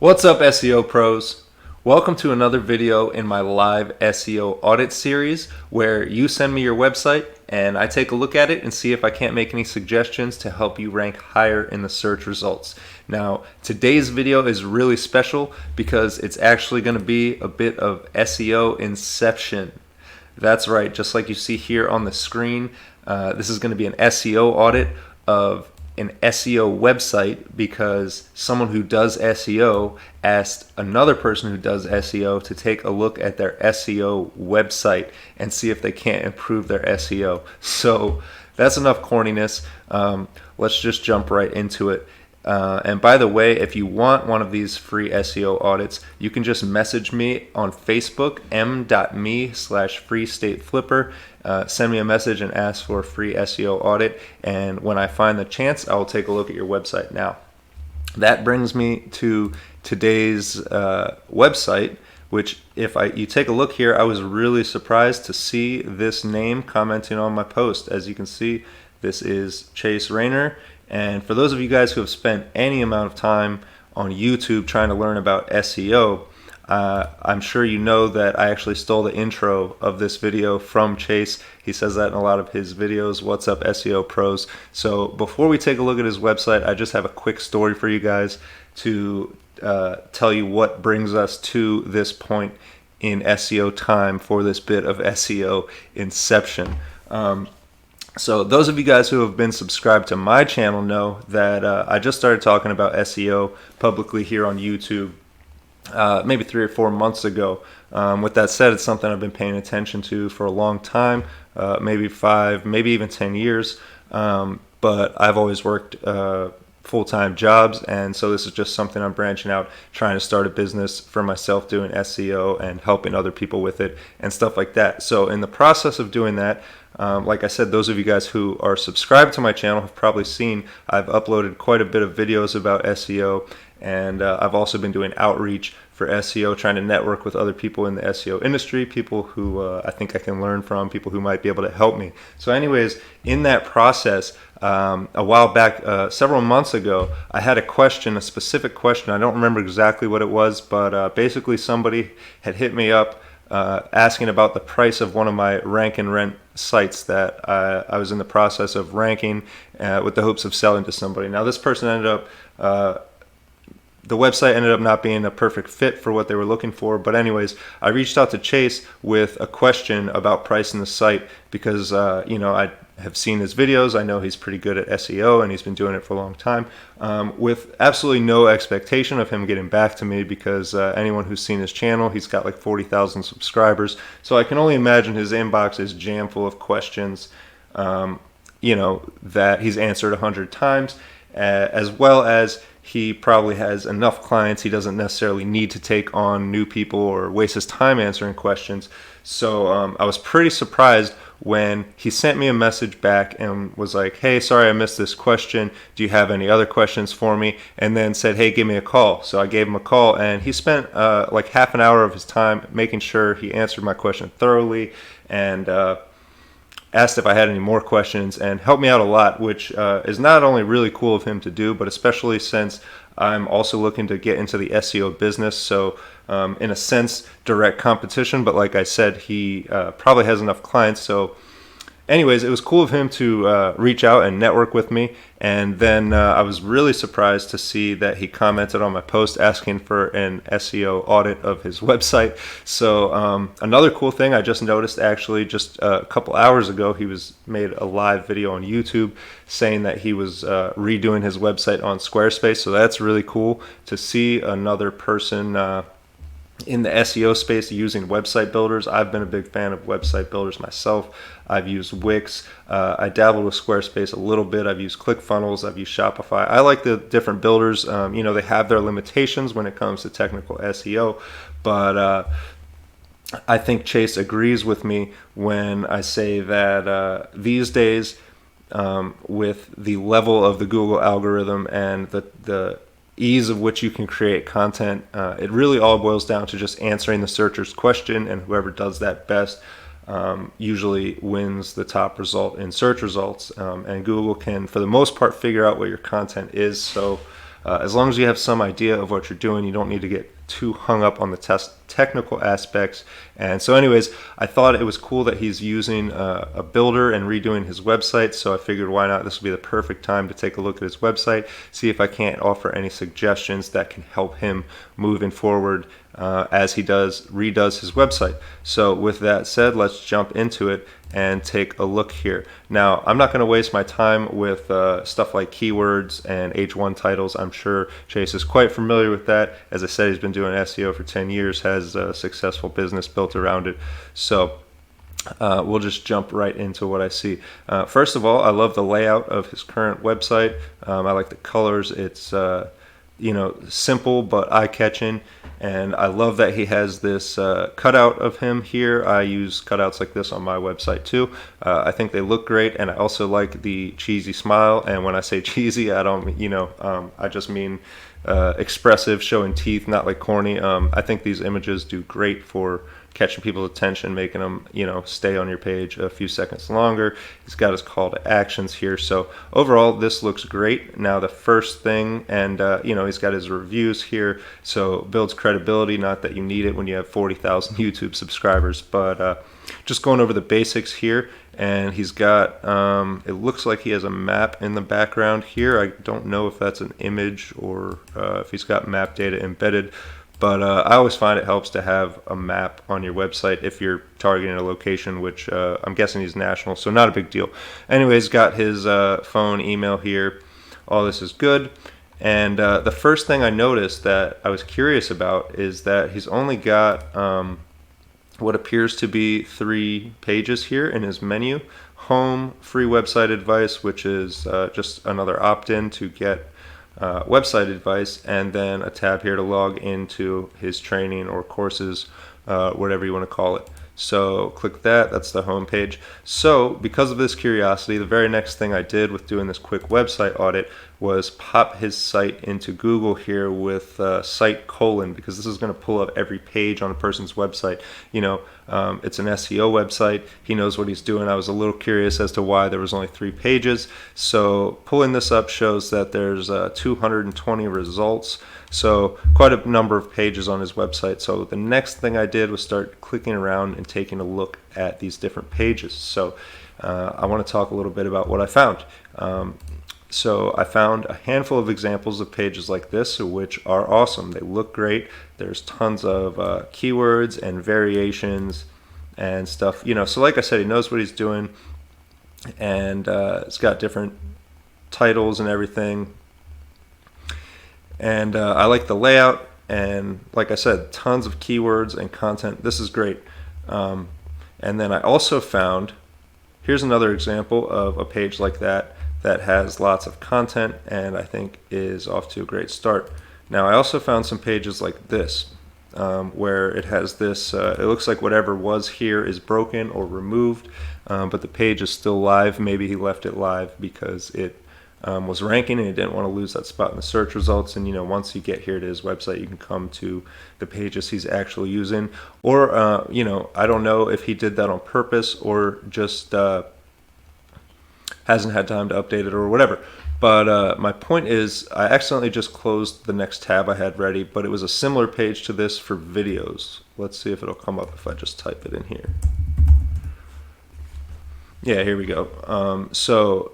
What's up, SEO pros? Welcome to another video in my live SEO audit series where you send me your website and I take a look at it and see if I can't make any suggestions to help you rank higher in the search results. Now, today's video is really special because it's actually going to be a bit of SEO Inception. That's right, just like you see here on the screen, this is going to be an SEO audit of an SEO website because someone who does SEO asked another person who does SEO to take a look at their SEO website and see if they can't improve their SEO. So that's enough corniness. Let's just jump right into it. And by the way, if you want one of these free SEO audits, you can just message me on Facebook, m.me/freestateflipper. Send me a message and ask for a free SEO audit. And when I find the chance, I will take a look at your website. Now, that brings me to today's website, which if you take a look here, I was really surprised to see this name commenting on my post. As you can see, this is Chase Reiner. And for those of you guys who have spent any amount of time on YouTube trying to learn about SEO, I'm sure you know that I actually stole the intro of this video from Chase. He says that in a lot of his videos. What's up, SEO pros? So before we take a look at his website, I just have a quick story for you guys to tell you what brings us to this point in SEO time for this bit of SEO Inception. So those of you guys who have been subscribed to my channel know that I just started talking about SEO publicly here on YouTube maybe 3 or 4 months ago. With that said, it's something I've been paying attention to for a long time, maybe 5, maybe even 10 years. But I've always worked full-time jobs, and so this is just something I'm branching out, trying to start a business for myself doing SEO and helping other people with it and stuff like that. So in the process of doing that, like I said, those of you guys who are subscribed to my channel have probably seen I've uploaded quite a bit of videos about SEO, and I've also been doing outreach for SEO, trying to network with other people in the SEO industry, people who I think I can learn from, people who might be able to help me. So anyways, in that process, a while back, several months ago, I had a question, a specific question. I don't remember exactly what it was, but basically somebody had hit me up asking about the price of one of my rank and rent sites that I was in the process of ranking with the hopes of selling to somebody. Now this person ended up the website ended up not being a perfect fit for what they were looking for. But anyways, I reached out to Chase with a question about pricing the site because, I have seen his videos. I know he's pretty good at SEO and he's been doing it for a long time, with absolutely no expectation of him getting back to me because anyone who's seen his channel, he's got like 40,000 subscribers. So I can only imagine his inbox is jam full of questions, that he's answered 100 times, as well as he probably has enough clients he doesn't necessarily need to take on new people or waste his time answering questions. So I was pretty surprised when he sent me a message back and was like, hey, sorry I missed this question. Do you have any other questions for me? And then said, hey, give me a call. So I gave him a call, and he spent like half an hour of his time making sure he answered my question thoroughly and asked if I had any more questions and helped me out a lot, which is not only really cool of him to do, but especially since I'm also looking to get into the SEO business. So in a sense, direct competition, but like I said, he probably has enough clients. So anyways, it was cool of him to reach out and network with me. And then I was really surprised to see that he commented on my post asking for an SEO audit of his website. So another cool thing I just noticed, actually just a couple hours ago, he made a live video on YouTube saying that he was redoing his website on Squarespace. So that's really cool to see another person in the SEO space using website builders. I've been a big fan of website builders myself. I've used Wix. I dabbled with Squarespace a little bit. I've used ClickFunnels. I've used Shopify. I like the different builders. They have their limitations when it comes to technical SEO, but I think Chase agrees with me when I say that these days, with the level of the Google algorithm and the ease of which you can create content, it really all boils down to just answering the searcher's question, and whoever does that best usually wins the top result in search results. And Google can, for the most part, figure out what your content is. So as long as you have some idea of what you're doing, you don't need to get too hung up on the technical aspects. And so anyways, I thought it was cool that he's using a builder and redoing his website, so I figured why not, this would be the perfect time to take a look at his website, see if I can't offer any suggestions that can help him moving forward as he redoes his website. So with that said, let's jump into it and take a look here. Now, I'm not going to waste my time with stuff like keywords and H1 titles. I'm sure Chase is quite familiar with that. As I said, he's been doing SEO for 10 years, has a successful business built around it. So we'll just jump right into what I see. First of all, I love the layout of his current website. I like the colors. It's simple but eye-catching, and I love that he has this cutout of him here. I use cutouts like this on my website too. I think they look great, and I also like the cheesy smile. And when I say cheesy, I don't I just mean expressive, showing teeth, not like corny. I think these images do great for catching people's attention, making them stay on your page a few seconds longer. He's got his call to actions here, so overall this looks great. Now the first thing, and he's got his reviews here, so builds credibility. Not that you need it when you have 40,000 YouTube subscribers, but just going over the basics here. And he's got it looks like he has a map in the background here. I don't know if that's an image or if he's got map data embedded, but I always find it helps to have a map on your website if you're targeting a location, which I'm guessing he's national, so not a big deal. Anyways, got his phone, email here. All this is good. And the first thing I noticed that I was curious about is that he's only got what appears to be 3 pages here in his menu. Home, free website advice, which is just another opt-in to get website advice, and then a tab here to log into his training or courses, whatever you want to call it. So click that, that's the home page. So because of this curiosity, the very next thing I did with doing this quick website audit was pop his site into Google here with site colon, because this is going to pull up every page on a person's website. It's an SEO website. He knows what he's doing. I was a little curious as to why there was only 3 pages. So pulling this up shows that there's 220 results. So quite a number of pages on his website. So the next thing I did was start clicking around and taking a look at these different pages. So I want to talk a little bit about what I found. So I found a handful of examples of pages like this, which are awesome. They look great. There's tons of keywords and variations and stuff. So like I said, he knows what he's doing, and it's got different titles and everything. And I like the layout, and like I said, tons of keywords and content. This is great. And then I also found, here's another example of a page like that has lots of content, and I think is off to a great start. Now I also found some pages like this, where it has this, it looks like whatever was here is broken or removed, but the page is still live. Maybe he left it live because it was ranking and he didn't want to lose that spot in the search results. And once you get here to his website, you can come to the pages he's actually using, or I don't know if he did that on purpose or just hasn't had time to update it or whatever. But my point is, I accidentally just closed the next tab I had ready, but it was a similar page to this for videos. Let's see if it'll come up if I just type it in here. Yeah, here we go. So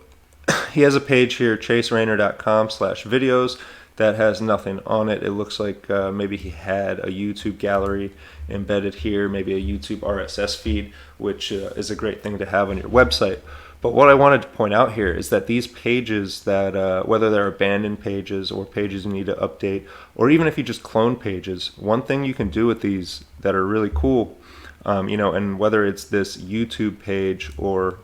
he has a page here, chasereiner.com/videos, that has nothing on it. It looks like maybe he had a YouTube gallery embedded here, maybe a YouTube RSS feed, which is a great thing to have on your website. But what I wanted to point out here is that these pages that, whether they're abandoned pages or pages you need to update, or even if you just clone pages, one thing you can do with these that are really cool, and whether it's this YouTube page or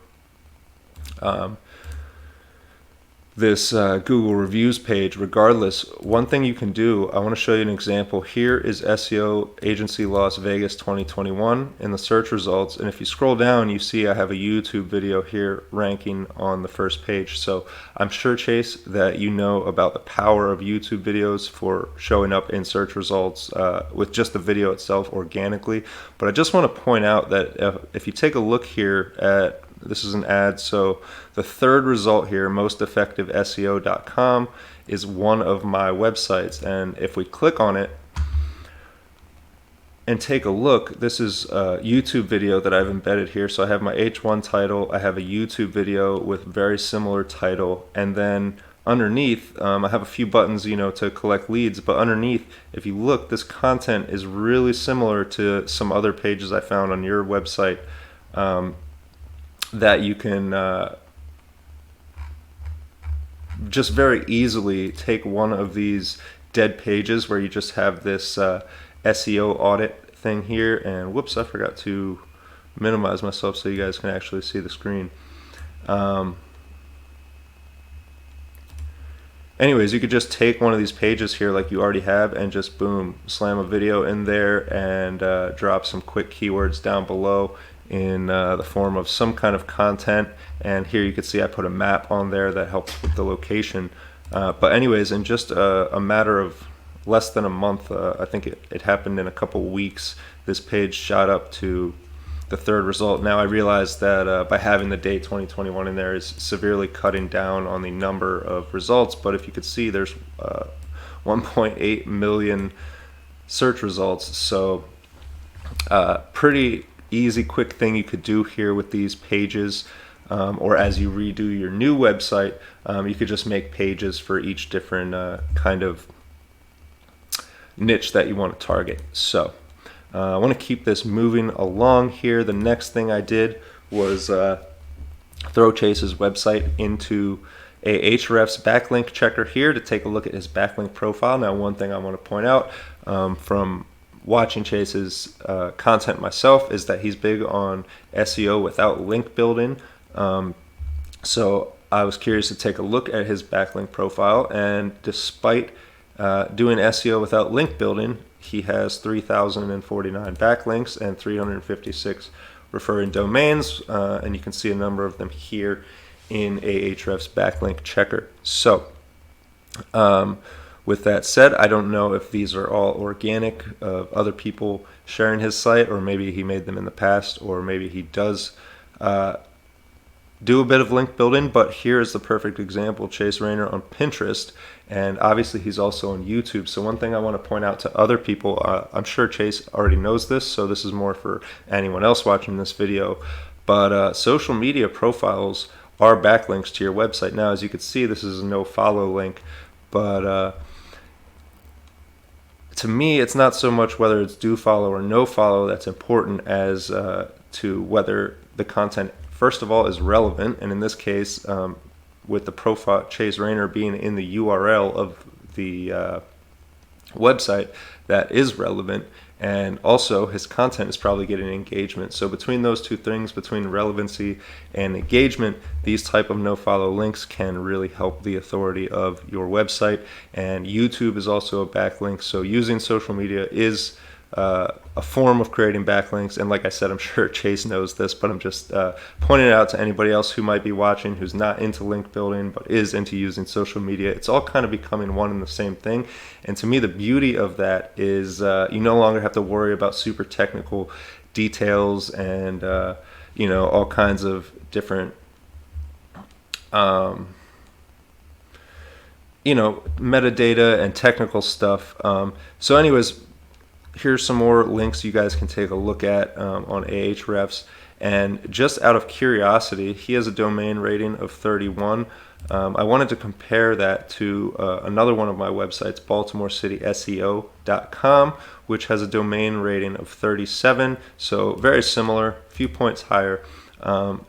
this Google reviews page, regardless, one thing you can do, I want to show you an example. Here is SEO Agency Las Vegas 2021 in the search results, and if you scroll down, you see I have a YouTube video here ranking on the first page. So I'm sure, Chase, that you know about the power of YouTube videos for showing up in search results with just the video itself organically. But I just want to point out that if you take a look here at, this is an ad, so the third result here, mosteffectiveseo.com, is one of my websites. And if we click on it and take a look, this is a YouTube video that I've embedded here. So I have my H1 title, I have a YouTube video with very similar title, and then underneath I have a few buttons, to collect leads, but underneath, if you look, this content is really similar to some other pages I found on your website that you can just very easily take one of these dead pages where you just have this SEO audit thing here, and whoops, I forgot to minimize myself so you guys can actually see the screen. Anyways, you could just take one of these pages here like you already have and just boom, slam a video in there and drop some quick keywords down below in the form of some kind of content. And here you can see I put a map on there that helps with the location. But anyways, in just a matter of less than a month, I think it happened in a couple weeks, this page shot up to the third result. Now I realize that by having the date 2021 in there is severely cutting down on the number of results, but if you could see, there's 1.8 million search results. So pretty easy, quick thing you could do here with these pages, or as you redo your new website, you could just make pages for each different kind of niche that you want to target. So I want to keep this moving along here. The next thing I did was throw Chase's website into Ahrefs backlink checker here to take a look at his backlink profile. Now, one thing I want to point out from watching Chase's content myself is that he's big on SEO without link building. So I was curious to take a look at his backlink profile, and despite doing SEO without link building, he has 3,049 backlinks and 356 referring domains, and you can see a number of them here in Ahrefs backlink checker. So with that said, I don't know if these are all organic of other people sharing his site, or maybe he made them in the past, or maybe he does do a bit of link building, but here is the perfect example: Chase Reiner on Pinterest, and obviously he's also on YouTube. So one thing I want to point out to other people, I'm sure Chase already knows this, so this is more for anyone else watching this video, but social media profiles are backlinks to your website. Now, as you can see, this is a no follow link, but to me, it's not so much whether it's do follow or no follow that's important as to whether the content, first of all, is relevant. And in this case, with the profile Chase Reiner being in the URL of the website, that is relevant. And also his content is probably getting engagement. So between those two things, between relevancy and engagement, these type of no-follow links can really help the authority of your website. And YouTube is also a backlink. So using social media is a form of creating backlinks. And like I said, I'm sure Chase knows this, but I'm just pointing it out to anybody else who might be watching who's not into link building but is into using social media. It's all kind of becoming one and the same thing. And to me, the beauty of that is you no longer have to worry about super technical details and all kinds of different metadata and technical stuff. So anyways, here's some more links you guys can take a look at on Ahrefs. And just out of curiosity, he has a domain rating of 31. I wanted to compare that to another one of my websites, BaltimoreCitySEO.com, which has a domain rating of 37. So very similar, a few points higher,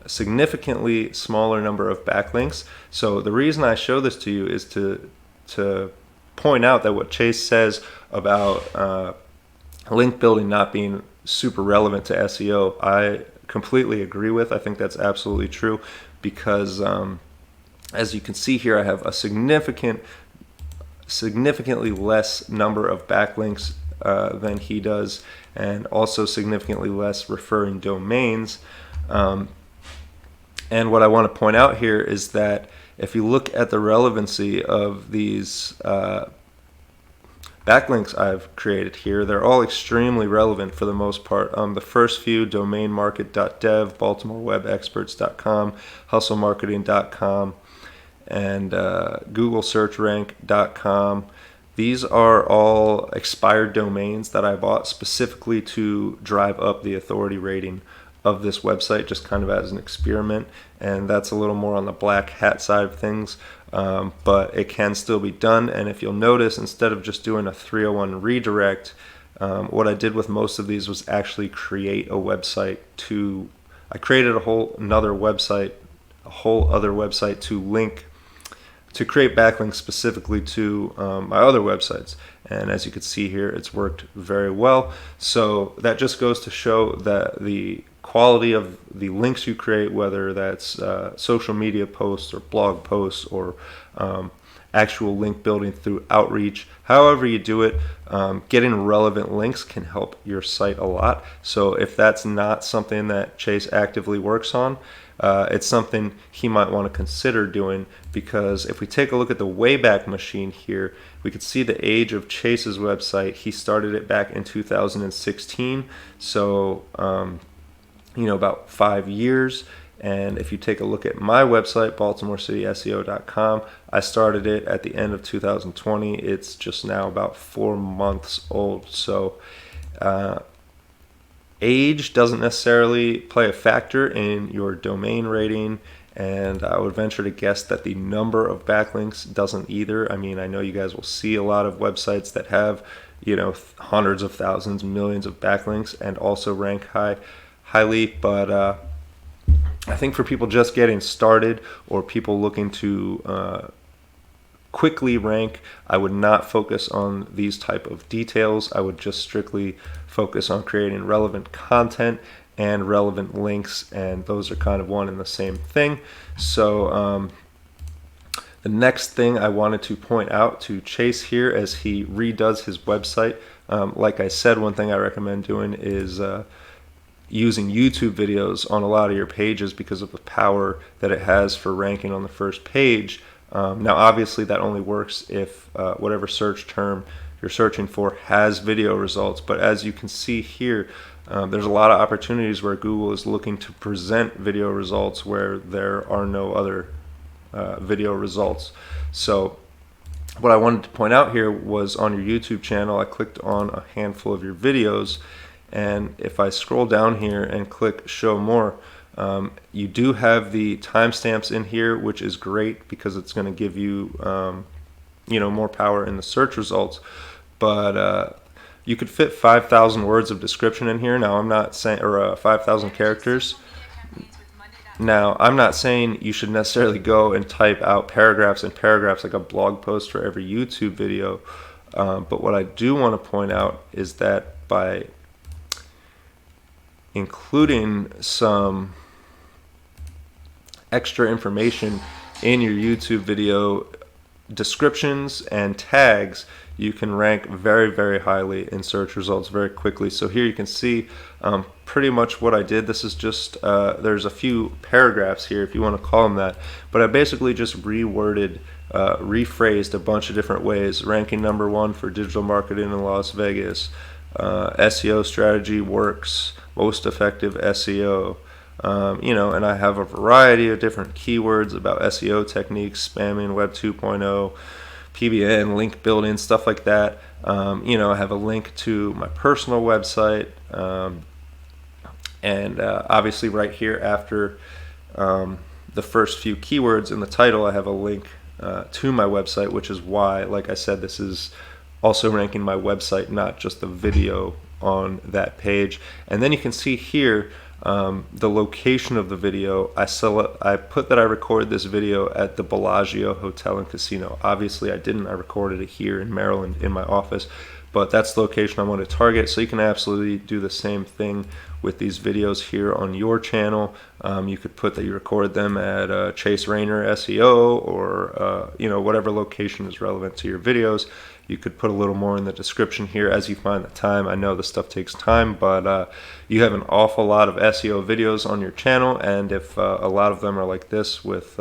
significantly smaller number of backlinks. So the reason I show this to you is to point out that what Chase says about link building not being super relevant to SEO, I completely agree with. I think that's absolutely true, because as you can see here, I have a significantly less number of backlinks than he does, and also significantly less referring domains. And what I want to point out here is that if you look at the relevancy of these backlinks I've created here, they're all extremely relevant for the most part. The first few, domainmarket.dev, baltimorewebexperts.com, hustlemarketing.com, and GoogleSearchRank.com. These are all expired domains that I bought specifically to drive up the authority rating of this website, just kind of as an experiment, and that's a little more on the black hat side of things, but it can still be done. And if you'll notice, instead of just doing a 301 redirect, what I did with most of these was actually create a website I created a whole other website to create backlinks specifically to my other websites. And as you can see here, it's worked very well. So that just goes to show that the quality of the links you create, whether that's social media posts or blog posts or actual link building through outreach, however you do it, getting relevant links can help your site a lot. So if that's not something that Chase actively works on, it's something he might want to consider doing, because if we take a look at the Wayback Machine here, we could see the age of Chase's website. He started it back in 2016, so about 5 years. And if you take a look at my website, BaltimoreCitySEO.com, I started it at the end of 2020. It's just now about 4 months old. So age doesn't necessarily play a factor in your domain rating, and I would venture to guess that the number of backlinks doesn't either. I mean, I know you guys will see a lot of websites that have, hundreds of thousands, millions of backlinks and also rank highly, but I think for people just getting started or people looking to quickly rank, I would not focus on these type of details. I would just strictly focus on creating relevant content and relevant links, and those are kind of one and the same thing. So the next thing I wanted to point out to Chase here as he redoes his website, like I said, one thing I recommend doing is using YouTube videos on a lot of your pages because of the power that it has for ranking on the first page. Now obviously that only works if whatever search term you're searching for has video results, but as you can see here, there's a lot of opportunities where Google is looking to present video results where there are no other video results. So what I wanted to point out here was on your YouTube channel, I clicked on a handful of your videos, and if I scroll down here and click show more, you do have the timestamps in here, which is great because it's going to give you more power in the search results. But you could fit 5,000 words of description in here. Now I'm not saying, or 5,000 characters. Now I'm not saying you should necessarily go and type out paragraphs and paragraphs like a blog post for every YouTube video. But what I do want to point out is that by including some extra information in your YouTube video descriptions and tags, you can rank very, very highly in search results very quickly. So here you can see pretty much what I did. This is just, there's a few paragraphs here if you want to call them that, but I basically just reworded, rephrased a bunch of different ways. Ranking #1 for digital marketing in Las Vegas, SEO strategy works, most effective SEO, and I have a variety of different keywords about SEO techniques, spamming, Web 2.0, PBN, link building, stuff like that. I have a link to my personal website, and obviously right here after the first few keywords in the title, I have a link to my website, which is why, like I said, this is also ranking my website, not just the video on that page. And then you can see here the location of the video. I put that I recorded this video at the Bellagio Hotel and Casino. Obviously I didn't. I recorded it here in Maryland in my office, but that's the location I want to target. So you can absolutely do the same thing with these videos here on your channel. You could put that you recorded them at Chase Reiner SEO, or whatever location is relevant to your videos. You could put a little more in the description here as you find the time. I know this stuff takes time, but you have an awful lot of SEO videos on your channel, and if a lot of them are like this with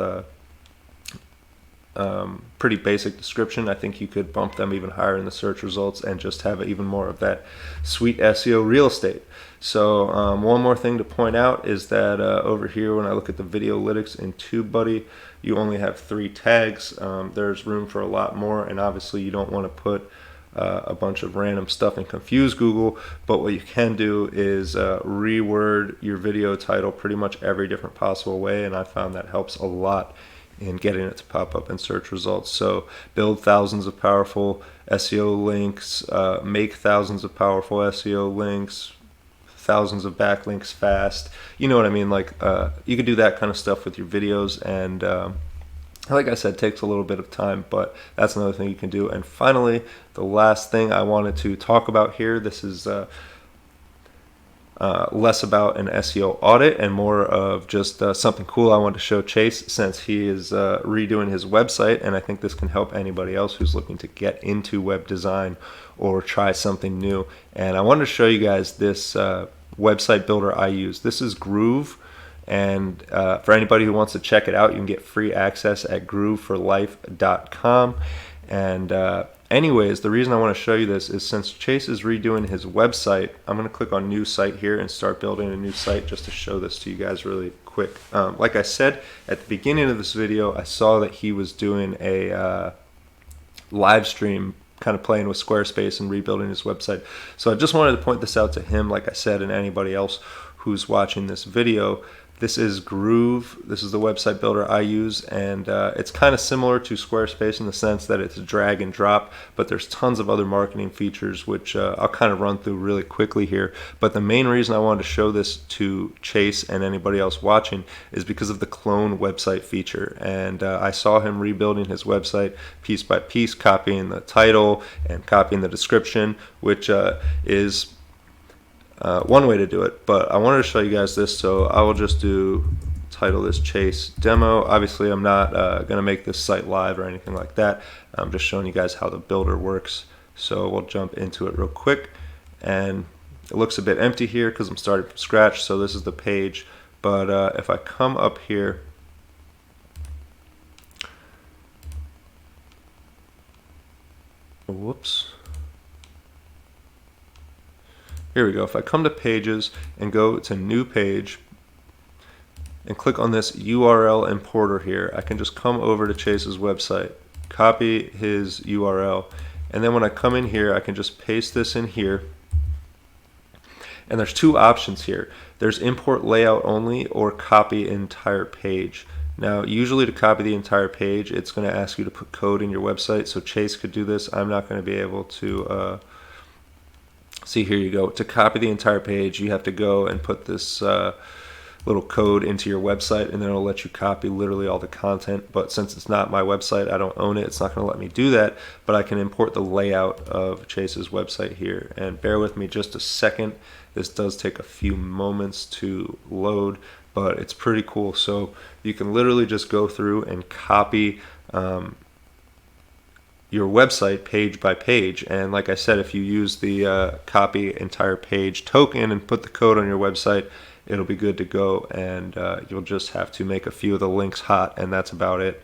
pretty basic description. I think you could bump them even higher in the search results and just have even more of that sweet SEO real estate. So one more thing to point out is that over here, when I look at the Videolytics in TubeBuddy, you only have 3 tags. There's room for a lot more, and obviously you don't want to put a bunch of random stuff and confuse Google, but what you can do is reword your video title pretty much every different possible way, and I found that helps a lot in getting it to pop up in search results. So build thousands of powerful SEO links, make thousands of powerful SEO links, thousands of backlinks fast. You know what I mean? Like you could do that kind of stuff with your videos, and like I said, takes a little bit of time, but that's another thing you can do. And finally, the last thing I wanted to talk about here, this is less about an SEO audit and more of just something cool I wanted to show Chase, since he is redoing his website, and I think this can help anybody else who's looking to get into web design or try something new. And I wanted to show you guys this website builder I use. This is Groove, and for anybody who wants to check it out, you can get free access at grooveforlife.com. And anyways, the reason I want to show you this is since Chase is redoing his website, I'm going to click on new site here and start building a new site just to show this to you guys really quick. Like I said at the beginning of this video, I saw that he was doing a live stream kind of playing with Squarespace and rebuilding his website. So I just wanted to point this out to him, like I said, and anybody else who's watching this video. This is Groove. This is the website builder I use, and it's kind of similar to Squarespace in the sense that it's drag and drop, but there's tons of other marketing features which I'll kind of run through really quickly here. But the main reason I wanted to show this to Chase and anybody else watching is because of the clone website feature. And I saw him rebuilding his website piece by piece, copying the title and copying the description, which is one way to do it, but I wanted to show you guys this, so I will just title this Chase Demo. Obviously, I'm not going to make this site live or anything like that. I'm just showing you guys how the builder works. So we'll jump into it real quick, and it looks a bit empty here because I'm starting from scratch, so this is the page. But if I come up here, whoops. Here we go. If I come to pages and go to new page and click on this URL importer here, I can just come over to Chase's website, copy his URL, and then when I come in here, I can just paste this in here. And there's 2 options here. There's import layout only or copy entire page. Now, usually to copy the entire page, it's going to ask you to put code in your website, so Chase could do this. I'm not going to be able to see, here you go. To copy the entire page, you have to go and put this little code into your website, and then it'll let you copy literally all the content. But since it's not my website, I don't own it, it's not going to let me do that. But I can import the layout of Chase's website here. And bear with me just a second. This does take a few moments to load, but it's pretty cool. So you can literally just go through and copy your website page by page, and like I said, if you use the copy entire page token and put the code on your website, it'll be good to go, and you'll just have to make a few of the links hot, and that's about it.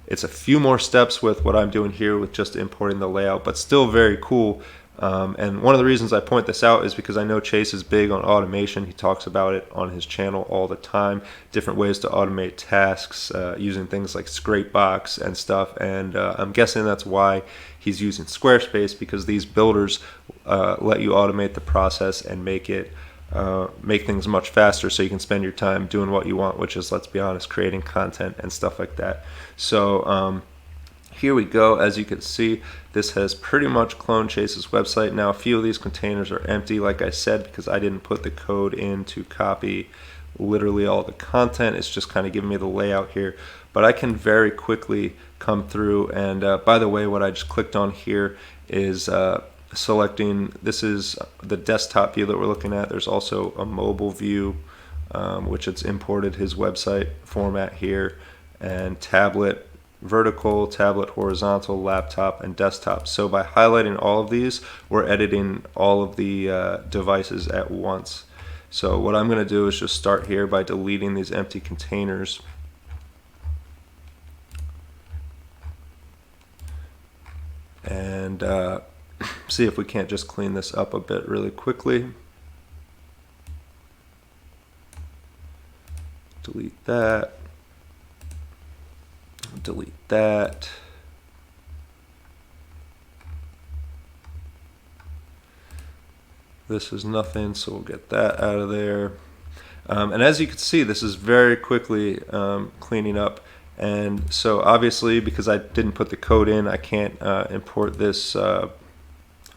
It's a few more steps with what I'm doing here with just importing the layout, but still very cool. And one of the reasons I point this out is because I know Chase is big on automation. He talks about it on his channel all the time, different ways to automate tasks using things like Scrapebox and stuff, and I'm guessing that's why he's using Squarespace, because these builders let you automate the process and make things much faster, so you can spend your time doing what you want, which is, let's be honest, creating content and stuff like that. So here we go. As you can see, this has pretty much cloned Chase's website. Now, a few of these containers are empty, like I said, because I didn't put the code in to copy literally all the content. It's just kind of giving me the layout here. But I can very quickly come through, and by the way, what I just clicked on here is selecting, this is the desktop view that we're looking at. There's also a mobile view, which it's imported his website format here, and tablet, vertical, tablet, horizontal, laptop, and desktop. So by highlighting all of these, we're editing all of the devices at once. So what I'm going to do is just start here by deleting these empty containers. and see if we can't just clean this up a bit really quickly. Delete that. Delete that. This is nothing, so we'll get that out of there. And as you can see, this is very quickly cleaning up. And so obviously, because I didn't put the code in, I can't import this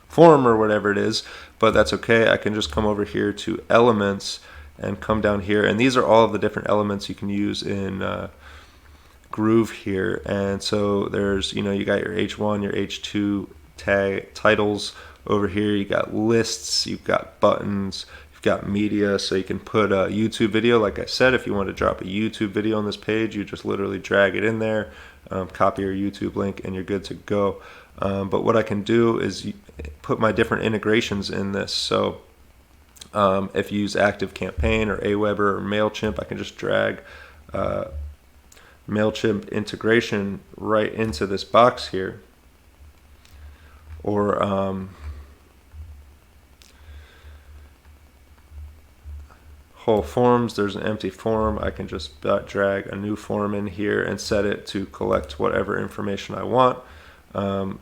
form or whatever it is, but that's okay. I can just come over here to elements and come down here. And these are all of the different elements you can use in Groove here. And so there's, you got your H1, your H2 tag titles. Over here you got lists, you've got buttons, you've got media, so you can put a YouTube video. Like I said, if you want to drop a YouTube video on this page, you just literally drag it in there, copy your YouTube link, and you're good to go. But what I can do is put my different integrations in this. So if you use ActiveCampaign or Aweber or MailChimp, I can just drag MailChimp integration right into this box here. Or whole forms, there's an empty form. I can just drag a new form in here and set it to collect whatever information I want.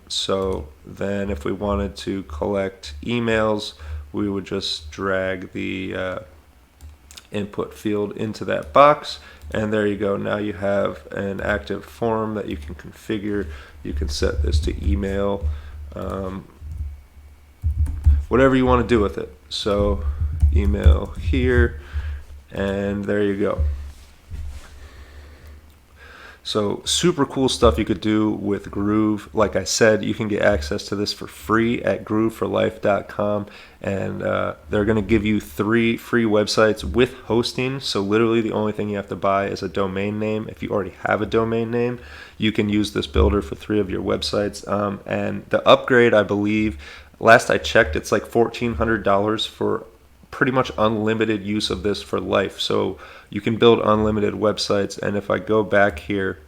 So then if we wanted to collect emails, we would just drag the input field into that box, and there you go. Now you have an active form that you can configure. You can set this to email, whatever you want to do with it. So email here, and there you go. So super cool stuff you could do with Groove. Like I said, you can get access to this for free at grooveforlife.com, and they're going to give you 3 free websites with hosting. So literally the only thing you have to buy is a domain name. If you already have a domain name, you can use this builder for 3 of your websites. And the upgrade, I believe, last I checked, it's like $1,400 for pretty much unlimited use of this for life. So you can build unlimited websites. And if I go back here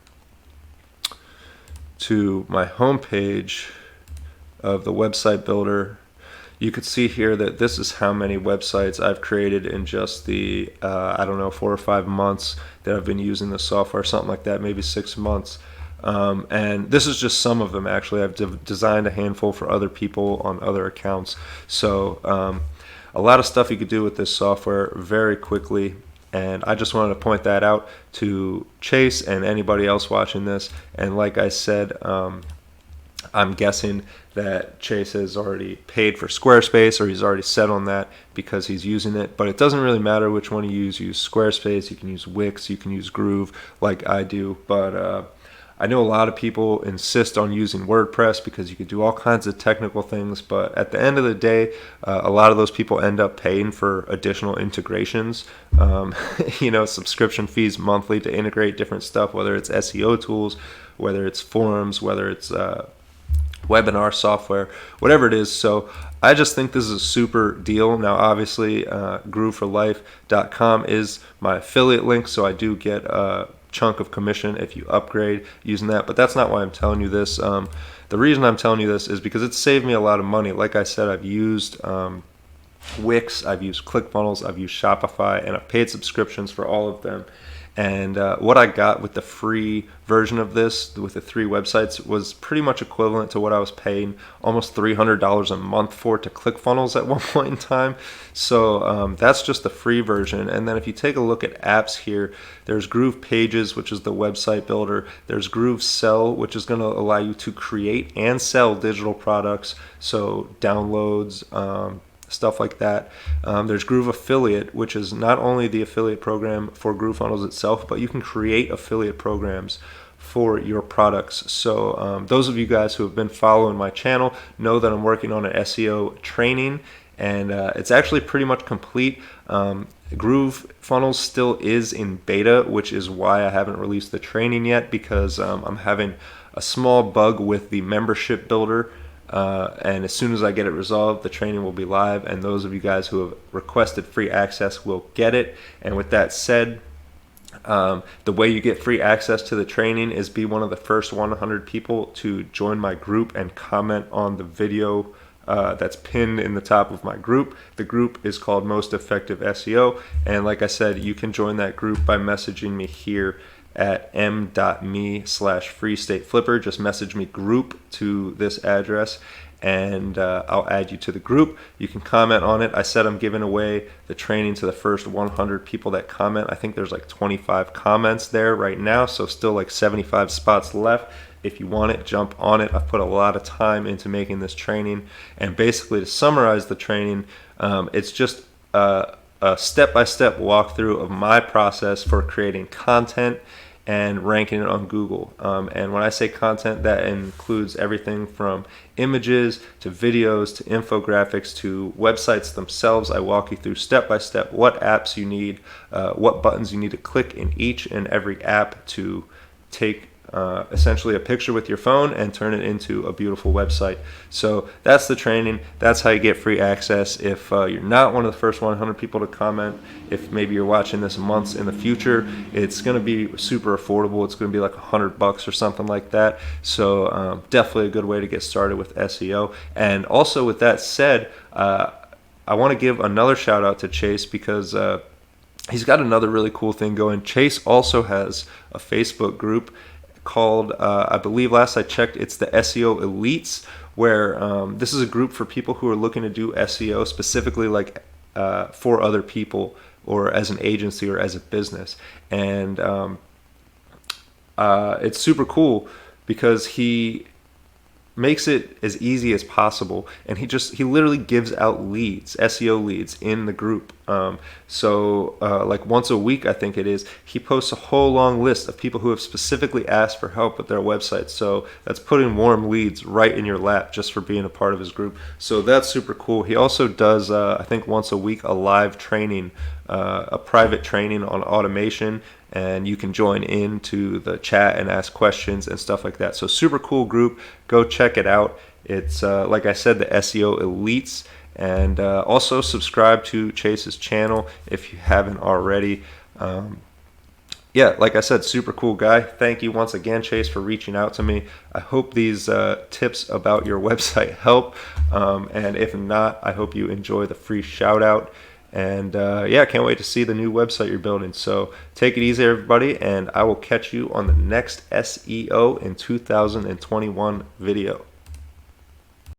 to my home page of the website builder, you could see here that this is how many websites I've created in just the I don't know, 4 or 5 months that I've been using the software, something like that, maybe 6 months. And this is just some of them. Actually, I've designed a handful for other people on other accounts. So a lot of stuff you could do with this software very quickly, and I just wanted to point that out to Chase and anybody else watching this. And like I said, I'm guessing that Chase has already paid for Squarespace, or he's already set on that because he's using it. But it doesn't really matter which one you use. Use Squarespace, you can use Wix, you can use Groove like I do. But I know a lot of people insist on using WordPress because you could do all kinds of technical things, but at the end of the day, a lot of those people end up paying for additional integrations, subscription fees monthly to integrate different stuff, whether it's SEO tools, whether it's forums, whether it's webinar software, whatever it is. So I just think this is a super deal. Now, obviously, grooveforlife.com is my affiliate link, so I do get chunk of commission if you upgrade using that, but that's not why I'm telling you this. The reason I'm telling you this is because it saved me a lot of money. Like I said, I've used Wix, I've used ClickFunnels, I've used Shopify, and I've paid subscriptions for all of them. And what I got with the free version of this, with the 3 websites, was pretty much equivalent to what I was paying almost $300 a month for to ClickFunnels at one point in time. So that's just the free version. And then if you take a look at apps here, there's Groove Pages, which is the website builder. There's Groove Sell, which is going to allow you to create and sell digital products, so downloads, stuff like that. There's Groove Affiliate, which is not only the affiliate program for GrooveFunnels itself, but you can create affiliate programs for your products. So those of you guys who have been following my channel know that I'm working on an SEO training, and it's actually pretty much complete. GrooveFunnels still is in beta, which is why I haven't released the training yet, because I'm having a small bug with the membership builder. And as soon as I get it resolved, the training will be live, and those of you guys who have requested free access will get it. And with that said, The way you get free access to the training is be one of the first 100 people to join my group and comment on the video that's pinned in the top of my group. The group is called Most Effective SEO, and like I said, you can join that group by messaging me here at m.me/freestateflipper. Just message me group to this address, and I'll add you to the group. You can comment on it. I said I'm giving away the training to the first 100 people that comment. I think there's like 25 comments there right now, so still like 75 spots left. If you want it, jump on it. I've put a lot of time into making this training, and basically to summarize the training, it's just a step-by-step walkthrough of my process for creating content and ranking it on Google. And when I say content, that includes everything from images to videos to infographics to websites themselves. I walk you through step by step what apps you need, what buttons you need to click in each and every app to take essentially a picture with your phone and turn it into a beautiful website. So that's the training. That's how you get free access. If you're not one of the first 100 people to comment, if maybe you're watching this months in the future, it's going to be super affordable. It's going to be like $100 or something like that. So definitely a good way to get started with SEO. And also with that said, I want to give another shout out to Chase because he's got another really cool thing going. Chase also has a Facebook group called, I believe last I checked, it's the SEO Elites, where this is a group for people who are looking to do SEO specifically like for other people or as an agency or as a business. And it's super cool because he makes it as easy as possible, and he literally gives out leads, SEO leads, in the group. So like once a week, I think it is, he posts a whole long list of people who have specifically asked for help with their website. So that's putting warm leads right in your lap just for being a part of his group. So that's super cool. He also does, I think once a week, a live training, a private training on automation, and you can join into the chat and ask questions and stuff like that. So super cool group. Go check it out. It's like I said, the SEO Elites. And also subscribe to Chase's channel if you haven't already. Yeah, like I said, super cool guy. Thank you once again, Chase, for reaching out to me. I hope these tips about your website help. And if not, I hope you enjoy the free shout out. And yeah, I can't wait to see the new website you're building. So take it easy, everybody, and I will catch you on the next SEO in 2021 video.